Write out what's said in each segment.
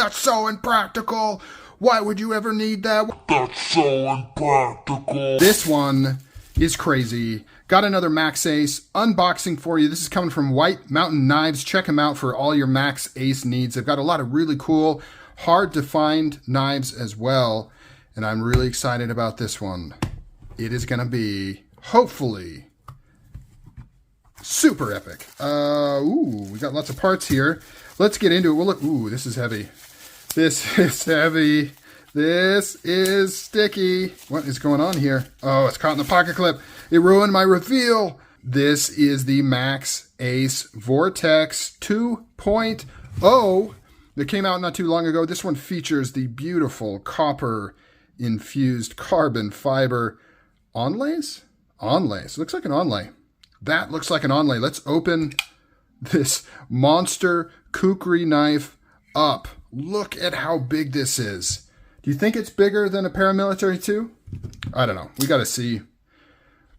That's so impractical. Why would you ever need that? That's so impractical. This one is crazy. Got another Max Ace unboxing for you. This is coming from White Mountain Knives. Check them out for all your Max Ace needs. They've got a lot of really cool, hard to find knives as well. And I'm really excited about this one. It is going to be, hopefully, super epic. We got lots of parts here. Let's get into it. Well, look, this is heavy. This is heavy. This is sticky. What is going on here? Oh, it's caught in the pocket clip. It ruined my reveal. This is the Max Ace Vortex 2.0 that came out not too long ago. This one features the beautiful copper infused carbon fiber onlays. Onlays. Looks like an onlay. That looks like an onlay. Let's open this monster Kukri knife up. Look at how big this is. Do you think it's bigger than a paramilitary 2? I don't know. We got to see.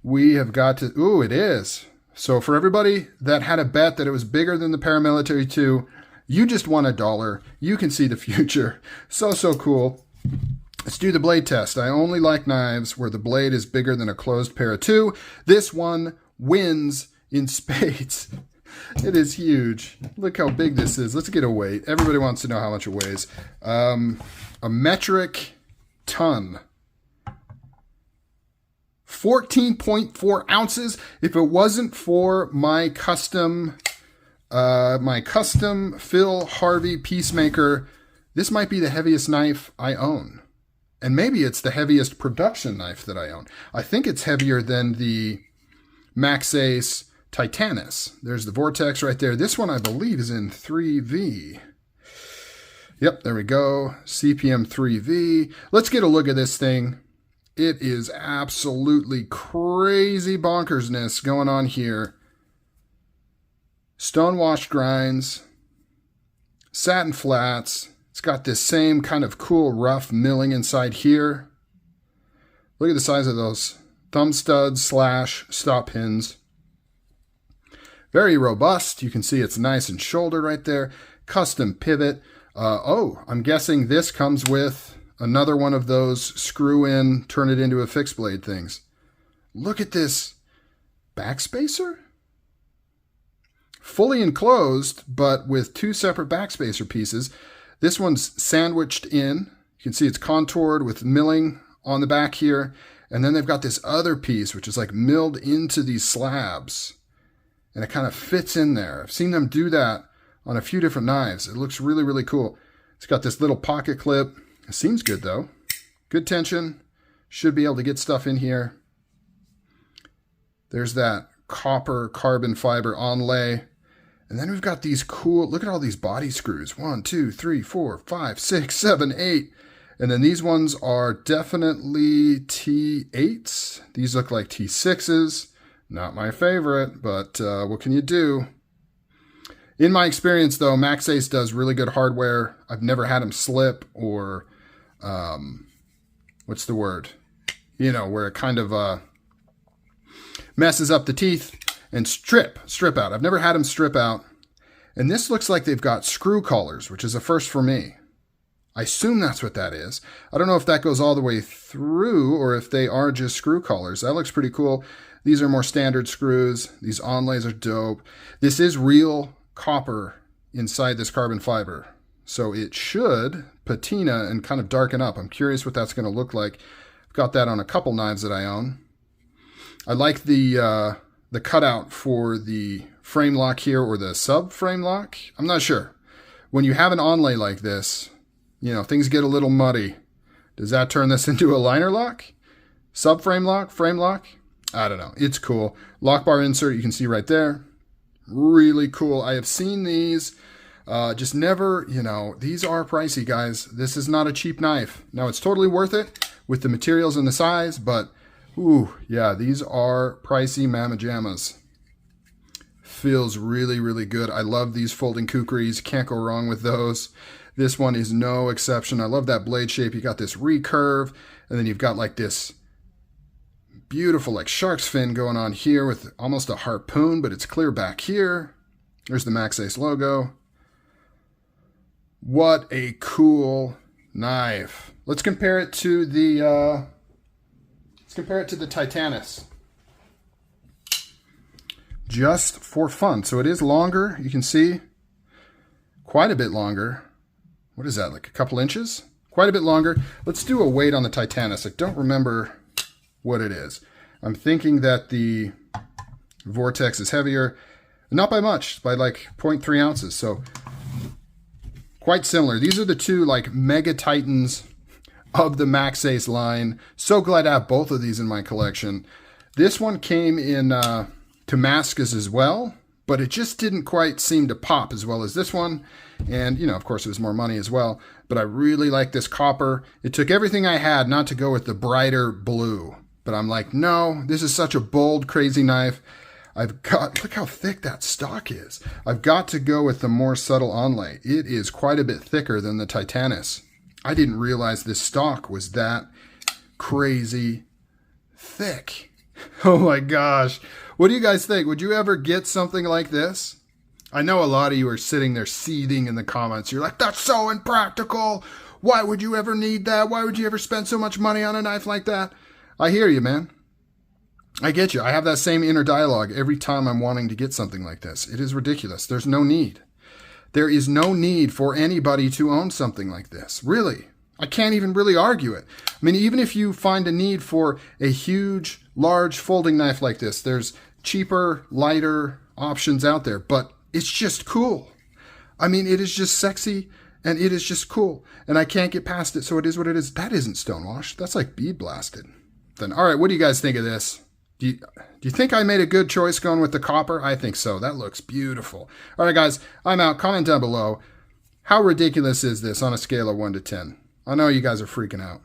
We have got to... Ooh, it is. So for everybody that had a bet that it was bigger than the paramilitary 2, you just won $1. You can see the future. So cool. Let's do the blade test. I only like knives where the blade is bigger than a closed pair of 2. This one wins in spades. It is huge. Look how big this is. Let's get a weight. Everybody wants to know how much it weighs. A metric ton. 14.4 ounces. If it wasn't for my custom Phil Harvey Peacemaker, this might be the heaviest knife I own. And maybe it's the heaviest production knife that I own. I think it's heavier than the Max Ace Titanis. There's the Vortex right there. This one, I believe, is in 3V. Yep, there we go. CPM 3V. Let's get a look at this thing. It is absolutely crazy bonkersness going on here. Stone-washed grinds. Satin flats. It's got this same kind of cool, rough milling inside here. Look at the size of those thumb studs / stop pins. Very robust. You can see it's nice and shouldered right there. Custom pivot. I'm guessing this comes with another one of those screw in, turn it into a fixed blade things. Look at this backspacer. Fully enclosed, but with 2 separate backspacer pieces. This one's sandwiched in. You can see it's contoured with milling on the back here. And then they've got this other piece, which is like milled into these slabs. And it kind of fits in there. I've seen them do that on a few different knives. It looks really, really cool. It's got this little pocket clip. It seems good though. Good tension. Should be able to get stuff in here. There's that copper carbon fiber onlay. And then we've got these cool, look at all these body screws. 1, 2, 3, 4, 5, 6, 7, 8. And then these ones are definitely T8s. These look like T6s. Not my favorite, but what can you do? In my experience, though, Max Ace does really good hardware. I've never had them slip or, what's the word? You know, where it kind of messes up the teeth and strip out. I've never had them strip out. And this looks like they've got screw collars, which is a first for me. I assume that's what that is. I don't know if that goes all the way through or if they are just screw collars. That looks pretty cool. These are more standard screws. These onlays are dope. This is real copper inside this carbon fiber. So it should patina and kind of darken up. I'm curious what that's going to look like. I've got that on a couple knives that I own. I like the cutout for the frame lock here or the sub frame lock. I'm not sure. When you have an onlay like this, you know, things get a little muddy. Does that turn this into a liner lock? Sub frame lock? Frame lock? I don't know. It's cool. Lockbar insert, you can see right there. Really cool. I have seen these. Just never, you know, these are pricey, guys. This is not a cheap knife. Now, it's totally worth it with the materials and the size, but, ooh, yeah, these are pricey mamma jammas. Feels really, really good. I love these folding kukris. Can't go wrong with those. This one is no exception. I love that blade shape. You got this recurve, and then you've got like this beautiful like shark's fin going on here with almost a harpoon, but it's clear back here. There's the Max Ace logo. What a cool knife. Let's compare it to the Titanis. Just for fun. So it is longer. You can see quite a bit longer. What is that, like a couple inches? Quite a bit longer. Let's do a weight on the Titanis. I don't remember what it is. I'm thinking that the Vortex is heavier. Not by much, by like 0.3 ounces. So quite similar. These are the two like mega titans of the Max Ace line. So glad to have both of these in my collection. This one came in Damascus as well, but it just didn't quite seem to pop as well as this one. And, you know, of course, it was more money as well. But I really like this copper. It took everything I had not to go with the brighter blue. But I'm like, no, this is such a bold, crazy knife. Look how thick that stock is. I've got to go with the more subtle Inlay. It is quite a bit thicker than the Titanis. I didn't realize this stock was that crazy thick. Oh my gosh. What do you guys think? Would you ever get something like this? I know a lot of you are sitting there seething in the comments. You're like, that's so impractical. Why would you ever need that? Why would you ever spend so much money on a knife like that? I hear you, man. I get you. I have that same inner dialogue every time I'm wanting to get something like this. It is ridiculous. There's no need. There is no need for anybody to own something like this. Really. I can't even really argue it. I mean, even if you find a need for a huge, large folding knife like this, there's cheaper, lighter options out there, but it's just cool. I mean, it is just sexy and it is just cool. And I can't get past it, so it is what it is. That isn't stonewashed. That's like bead blasted. Then, all right, what do you guys think of this? Do you think I made a good choice going with the copper? I think so. That looks beautiful. All right, guys, I'm out. Comment down below. How ridiculous is this on a scale of 1 to 10? I know you guys are freaking out.